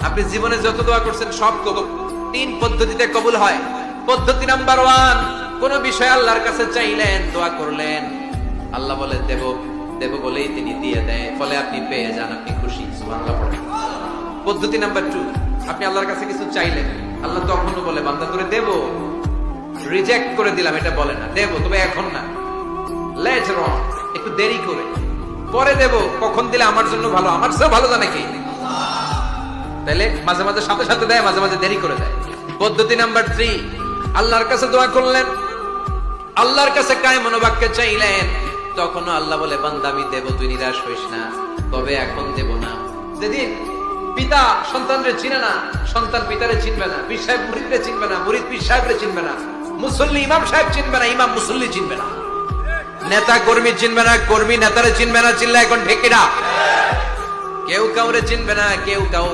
আপনি জীবনে যত দোয়া করছেন সব কবুল। 3 পদ্ধতিতে কবুল হয়। পদ্ধতি নাম্বার 1, কোন বিষয় আল্লাহর কাছে চাইলেন, দোয়া করলেন, আল্লাহ বলে দেব, দেব বলেই তিনি দিয়ে দেয়, ফলে আপনি পেয়ে যান, আপনি খুশি, সুবহানাল্লাহ পড়েন। পদ্ধতি নাম্বার 2, আপনি আল্লাহর কাছে কিছু চাইলেন, আল্লাহ তখনও বলে বান্দা তোরে দেব, রিজেক্ট করে দিলাম, এটা বলে না, দেব তবে এখন না, লেটার অন, একটু দেরি করে, পরে দেব, কখন দিলে আমার জন্য ভালো, আমার চেয়ে ভালো জানে কে? তাইলে মাঝে মাঝে সাথে সাথে দেয়, মাঝে মাঝে দেরি করে দেয়। পদ্ধতি নাম্বার 3, আল্লাহর কাছে দোয়া করলেন, আল্লাহর কাছে কায় মনোবাক্যে চাইলেন, তখনও আল্লাহ বলে বান্দা আমি দেব, তুই নিরাশ হইস না, তবে এখন দেব না। যেদিন পিতা সন্তানরে চিনে না, সন্তান পিতারে চিনবে না, পীর সাহেব মুরিদরে চিনবে না, মুরিদ পীর সাহেবরে চিনবে না, মুসল্লি ইমাম সাহেব চিনবে না, ইমাম মুসল্লি চিনবে না, নেতা কর্মী চিনবে না, কর্মী নেতারে চিনবে না, চিল্লা এখন ঢেকিরা, কেউ কাউরে চিনবে না, কেউ কাউ